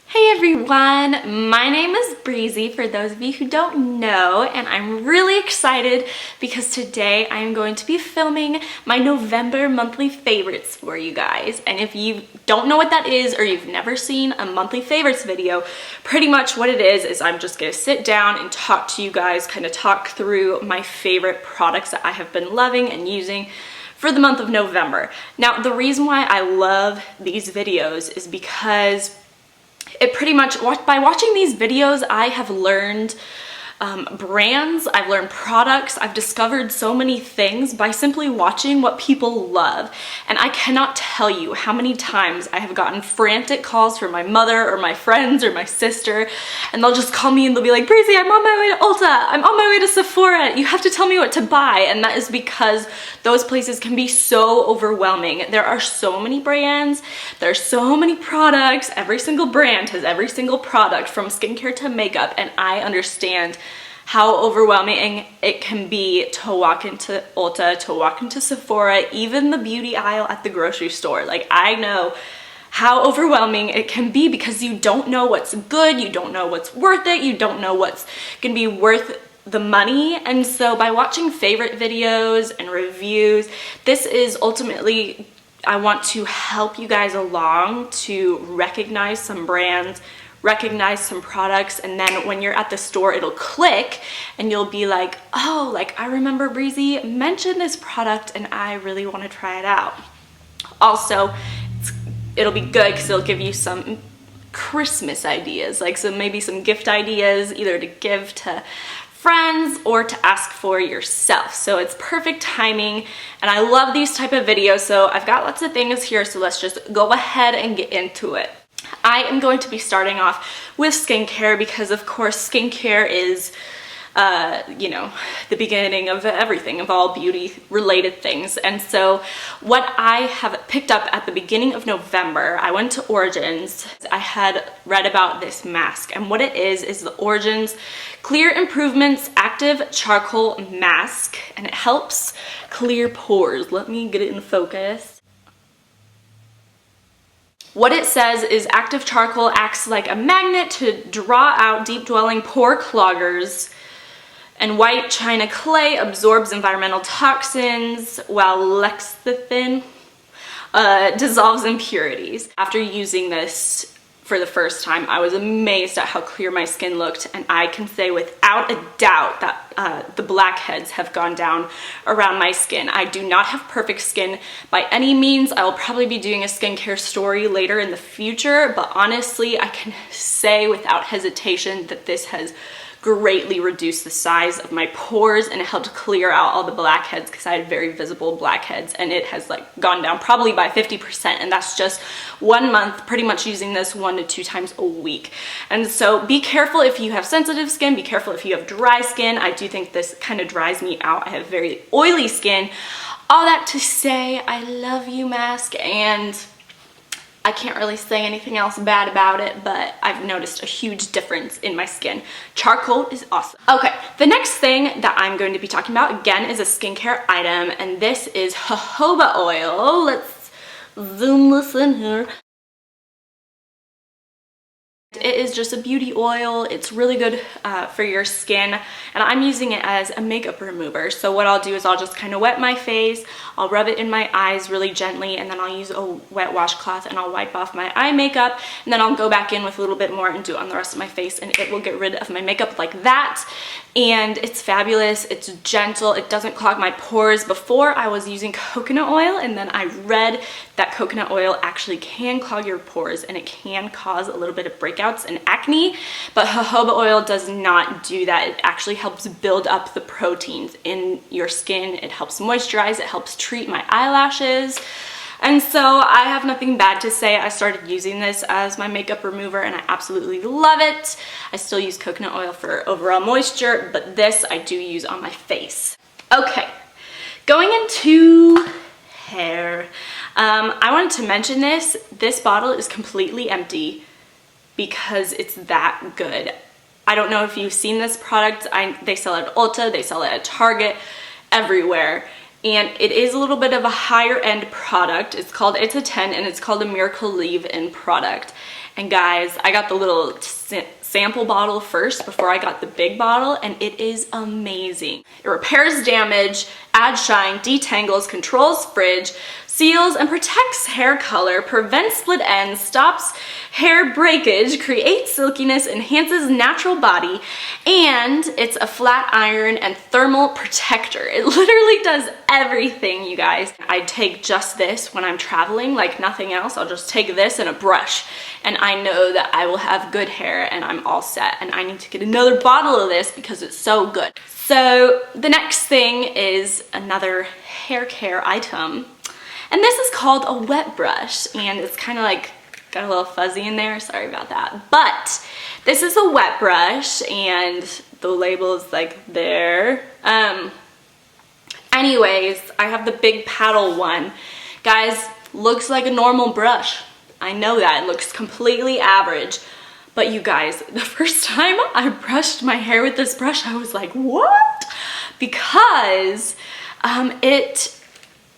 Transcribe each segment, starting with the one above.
Hey everyone, my name is Breezy for those of you who don't know, and I'm really excited because today I'm going to be filming my November monthly favorites for you guys. And if you don't know what that is or you've never seen a monthly favorites video, pretty much what it is I'm just gonna sit down and talk to you guys, kind of talk through my favorite products that I have been loving and using for the month of November. Now, the reason why I love these videos is because it pretty much, by watching these videos, I have learned brands, I've learned products, I've discovered so many things by simply watching what people love. And I cannot tell you how many times I have gotten frantic calls from my mother or my friends or my sister, and they'll just call me and they'll be like, Breezy, I'm on my way to Ulta, I'm on my way to Sephora, you have to tell me what to buy. And that is because those places can be so overwhelming. There are so many brands, there are so many products, every single brand has every single product from skincare to makeup, and I understand how overwhelming it can be to walk into Ulta, to walk into Sephora, even the beauty aisle at the grocery store. Like, I know how overwhelming it can be because you don't know what's good, you don't know what's worth it, you don't know what's gonna be worth the money. And so by watching favorite videos and reviews, this is ultimately, I want to help you guys along to recognize some brands, recognize some products, and then when you're at the store it'll click and you'll be like, oh, like I remember Breezy mentioned this product and I really want to try it out. Also, it'll be good because it'll give you some Christmas ideas, like maybe some gift ideas, either to give to friends or to ask for yourself. So it's perfect timing, and I love these type of videos. So I've got lots of things here, so let's just go ahead and get into it. I am going to be starting off with skincare because, of course, skincare is, you know, the beginning of everything, of all beauty related things. And so what I have picked up at the beginning of November, I went to Origins. I had read about this mask, and what it is the Origins Clear Improvements Active Charcoal Mask, and it helps clear pores. Let me get it in focus. What it says is active charcoal acts like a magnet to draw out deep-dwelling pore cloggers, and white china clay absorbs environmental toxins, while lecithin dissolves impurities. After using this for the first time, I was amazed at how clear my skin looked, and I can say without a doubt that the blackheads have gone down around my skin. I do not have perfect skin by any means. I will probably be doing a skincare story later in the future, but honestly, I can say without hesitation that this has greatly reduced the size of my pores, and it helped clear out all the blackheads because I had very visible blackheads, and it has like gone down probably by 50%, and that's just 1 month, pretty much using this 1 to 2 times a week. And so be careful if you have sensitive skin, be careful if you have dry skin. I do think this kind of dries me out. I have very oily skin. All that to say, I love you, mask, and I can't really say anything else bad about it, but I've noticed a huge difference in my skin. Charcoal is awesome. Okay, the next thing that I'm going to be talking about, again, is a skincare item, and this is jojoba oil. Let's zoom this in here. It is just a beauty oil. It's really good for your skin, and I'm using it as a makeup remover. So what I'll do is I'll just kind of wet my face, I'll rub it in my eyes really gently, and then I'll use a wet washcloth and I'll wipe off my eye makeup, and then I'll go back in with a little bit more and do it on the rest of my face, and it will get rid of my makeup like that. And it's fabulous, it's gentle, it doesn't clog my pores. Before, I was using coconut oil, and then I read that coconut oil actually can clog your pores and it can cause a little bit of breakouts and acne, but jojoba oil does not do that. It actually helps build up the proteins in your skin. It helps moisturize, it helps treat my eyelashes. And so I have nothing bad to say. I started using this as my makeup remover and I absolutely love it. I still use coconut oil for overall moisture, but this I do use on my face. Okay, going into hair. I wanted to mention this bottle is completely empty because it's that good. I don't know if you've seen this product. They sell it at Ulta, they sell it at Target, everywhere. And it is a little bit of a higher end product. It's a 10, and it's called a Miracle Leave-In product. And guys, I got the little sample bottle first before I got the big bottle, and it is amazing. It repairs damage, adds shine, detangles, controls frizz, seals and protects hair color, prevents split ends, stops hair breakage, creates silkiness, enhances natural body, and it's a flat iron and thermal protector. It literally does everything, you guys. I take just this when I'm traveling, like nothing else. I'll just take this and a brush, and I know that I will have good hair and I'm all set. And I need to get another bottle of this because it's so good. So the next thing is another hair care item. And this is called a wet brush, and it's kind of like got a little fuzzy in there, sorry about that. But this is a wet brush and the label is like there. Anyways, I have the big paddle one. Guys, looks like a normal brush. I know that, it looks completely average. But you guys, the first time I brushed my hair with this brush, I was like, what? Because it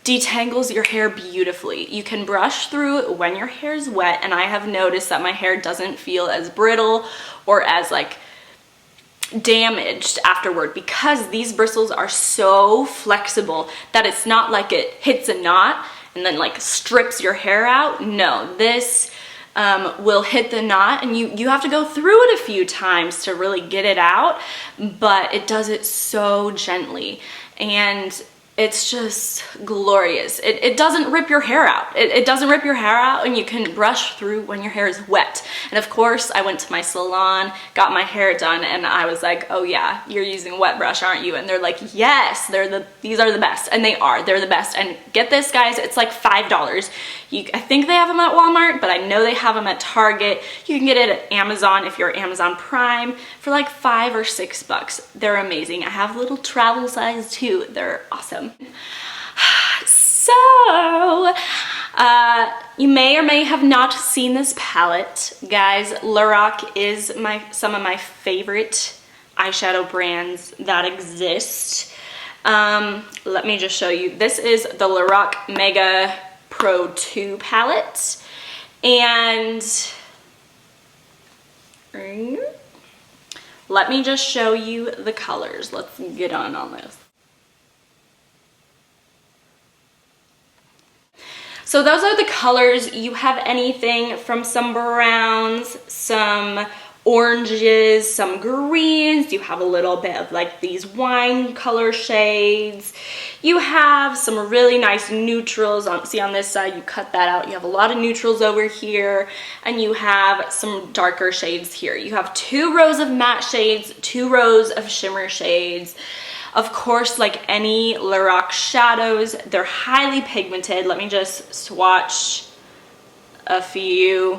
detangles your hair beautifully. You can brush through when your hair is wet, and I have noticed that my hair doesn't feel as brittle or as like damaged afterward because these bristles are so flexible that it's not like it hits a knot and then like strips your hair out. No, this will hit the knot, and you have to go through it a few times to really get it out, but it does it so gently, and it's just glorious. It doesn't rip your hair out. It doesn't rip your hair out, and you can brush through when your hair is wet. And of course, I went to my salon, got my hair done, and I was like, oh yeah, you're using a wet brush, aren't you? And they're like, yes, these are the best. And they are, they're the best. And get this, guys, it's like $5. I think they have them at Walmart, but I know they have them at Target. You can get it at Amazon if you're Amazon Prime for like $5 or $6. They're amazing. I have a little travel size too. They're awesome. So, you may or may have not seen this palette. Guys, Lorac is some of my favorite eyeshadow brands that exist. Let me just show you. This is the Lorac Mega Pro 2 palette, and let me just show you the colors. Let's get on this. So those are the colors. You have anything from some browns, some oranges, some greens. You have a little bit of like these wine color shades. You have some really nice neutrals. See on this side, you cut that out. You have a lot of neutrals over here, and you have some darker shades here. You have 2 rows of matte shades, 2 rows of shimmer shades. Of course, like any Lorac shadows, they're highly pigmented. Let me just swatch a few.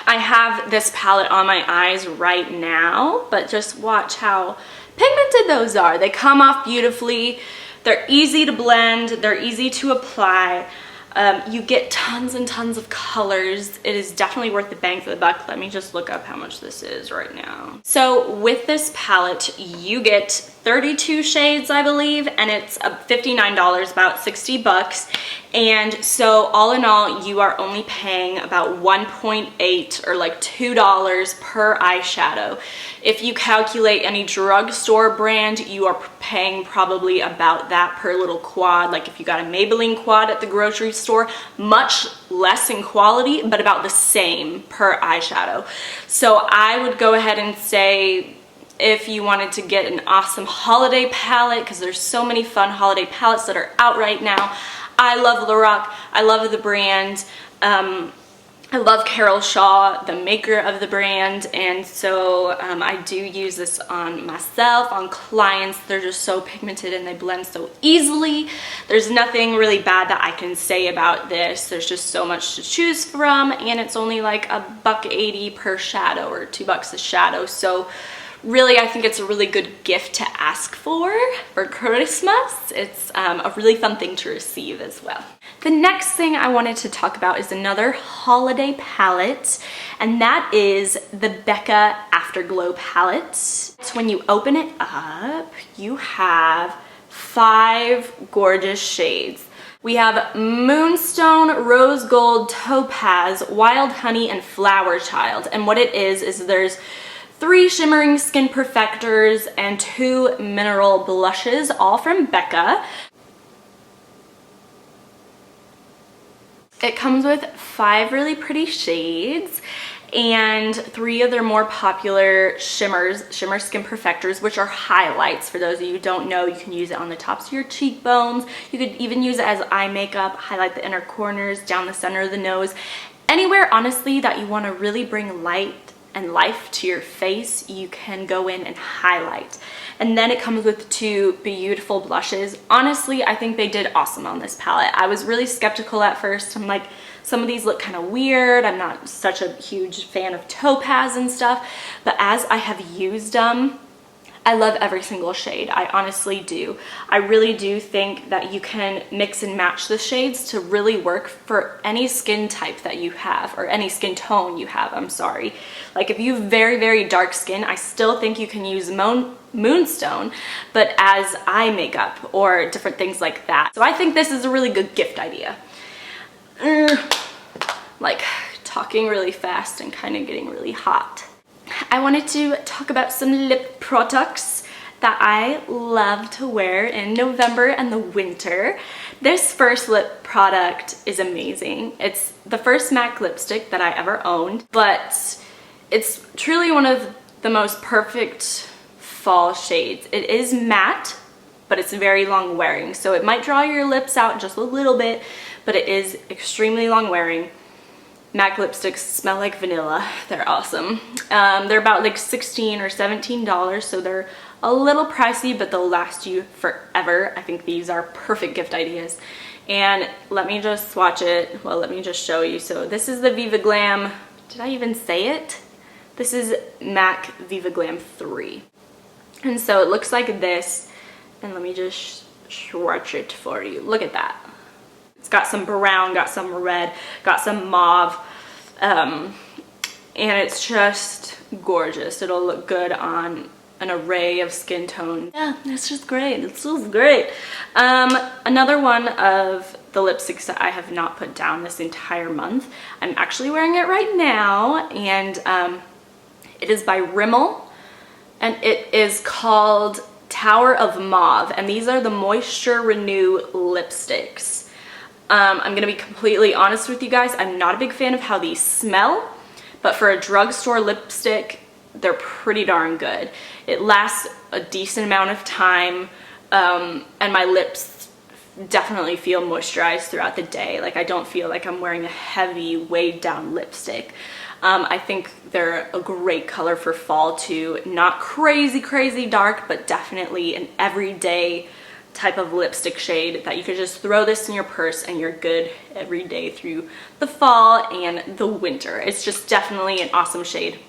I have this palette on my eyes right now, but just watch how pigmented those are. They come off beautifully. They're easy to blend. They're easy to apply. You get tons and tons of colors. It is definitely worth the bang for the buck. Let me just look up how much this is right now. So with this palette, you get 32 shades, I believe, and it's $59, about 60 bucks. And so all in all, you are only paying about 1.8 or like $2 per eyeshadow. If you calculate any drugstore brand, you are paying probably about that per little quad. Like if you got a Maybelline quad at the grocery store, much less in quality, but about the same per eyeshadow. So I would go ahead and say, if you wanted to get an awesome holiday palette, because there's so many fun holiday palettes that are out right now. I love Lorac. I love the brand. I love Carol Shaw, the maker of the brand, and so I do use this on myself, on clients. They're just so pigmented and they blend so easily. There's nothing really bad that I can say about this. There's just so much to choose from, and it's only like $1.80 per shadow or $2 a shadow. So really, I think it's a really good gift to ask for Christmas. It's a really fun thing to receive as well. The next thing I wanted to talk about is another holiday palette, and that is the Becca Afterglow palette. So when you open it up, you have 5 gorgeous shades. We have Moonstone Rose Gold, Topaz, Wild Honey, and Flower Child. And what it is there's 3 shimmering skin perfectors and 2 mineral blushes, all from Becca. It comes with 5 really pretty shades and 3 of their more popular shimmer skin perfectors, which are highlights. For those of you who don't know, you can use it on the tops of your cheekbones. You could even use it as eye makeup, highlight the inner corners, down the center of the nose. Anywhere, honestly, that you want to really bring light and life to your face, you can go in and highlight. And then it comes with 2 beautiful blushes. Honestly, I think they did awesome on this palette. I was really skeptical at first. I'm like, some of these look kind of weird. I'm not such a huge fan of Topaz and stuff, but as I have used them, I love every single shade. I honestly do. I really do think that you can mix and match the shades to really work for any skin type that you have, or any skin tone you have, I'm sorry. Like if you have very, very dark skin, I still think you can use Moonstone, but as eye makeup or different things like that. So I think this is a really good gift idea. Like talking really fast and kind of getting really hot. I wanted to talk about some lip products that I love to wear in November and the winter. This first lip product is amazing. It's the first MAC lipstick that I ever owned, but it's truly one of the most perfect fall shades. It is matte, but it's very long wearing, so it might draw your lips out just a little bit, but it is extremely long wearing. MAC lipsticks smell like vanilla. They're awesome. They're about like $16 or $17, so they're a little pricey, but they'll last you forever. I think these are perfect gift ideas. And let me just swatch it. Well, let me just show you. So this is the Viva Glam. Did I even say it? This is MAC Viva Glam 3. And so it looks like this. And let me just swatch it for you. Look at that. It's got some brown, got some red, got some mauve, and it's just gorgeous. It'll look good on an array of skin tones. Yeah, it's just great. It feels great. Another one of the lipsticks that I have not put down this entire month. I'm actually wearing it right now, and it is by Rimmel, and it is called Tower of Mauve, and these are the Moisture Renew lipsticks. I'm gonna be completely honest with you guys, I'm not a big fan of how these smell, but for a drugstore lipstick, they're pretty darn good. It lasts a decent amount of time, and my lips definitely feel moisturized throughout the day. Like I don't feel like I'm wearing a heavy, weighed down lipstick. I think they're a great color for fall too. Not crazy, crazy dark, but definitely an everyday type of lipstick shade that you could just throw this in your purse and you're good every day through the fall and the winter. It's just definitely an awesome shade.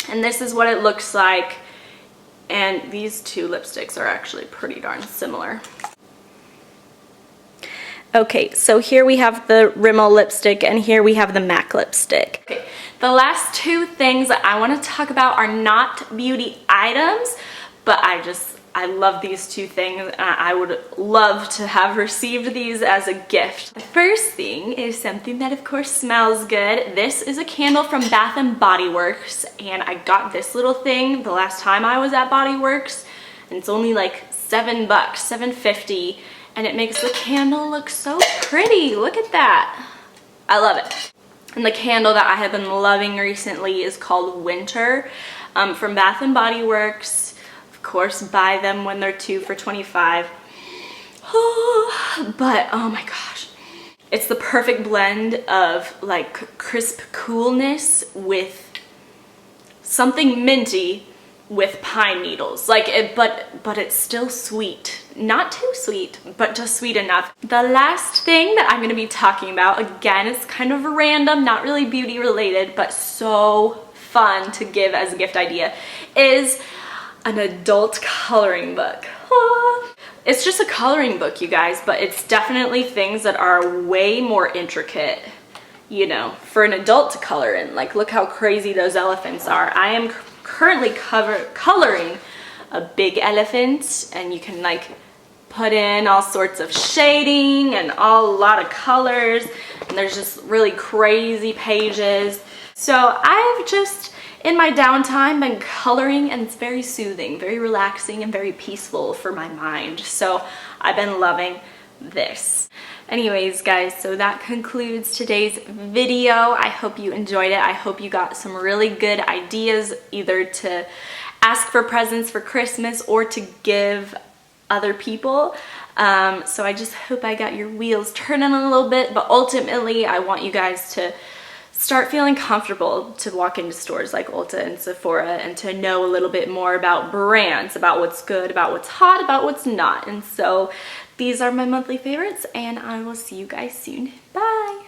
And this is what it looks like. And these 2 lipsticks are actually pretty darn similar. Okay, so here we have the Rimmel lipstick and here we have the MAC lipstick. Okay, the last 2 things that I want to talk about are not beauty items, but I love these 2 things, and I would love to have received these as a gift. The first thing is something that of course smells good. This is a candle from Bath & Body Works, and I got this little thing the last time I was at Body Works, and it's only like $7, $7.50, and it makes the candle look so pretty. Look at that. I love it. And the candle that I have been loving recently is called Winter, from Bath & Body Works. Of course, buy them when they're 2 for $25. But oh my gosh, it's the perfect blend of like crisp coolness with something minty with pine needles. Like it, but it's still sweet. Not too sweet, but just sweet enough. The last thing that I'm going to be talking about, again, it's kind of random, not really beauty related, but so fun to give as a gift idea, is an adult coloring book. It's just a coloring book, you guys, but it's definitely things that are way more intricate, you know, for an adult to color in. Like, look how crazy those elephants are. I am currently coloring a big elephant, and you can like put in all sorts of shading and a lot of colors, and there's just really crazy pages. So I've just, in my downtime, been coloring, and it's very soothing, very relaxing, and very peaceful for my mind. So I've been loving this. Anyways, guys, so that concludes today's video. I hope you enjoyed it. I hope you got some really good ideas, either to ask for presents for Christmas or to give other people. So I just hope I got your wheels turning a little bit, but ultimately I want you guys to start feeling comfortable to walk into stores like Ulta and Sephora and to know a little bit more about brands, about what's good, about what's hot, about what's not. And so these are my monthly favorites, and I will see you guys soon. Bye!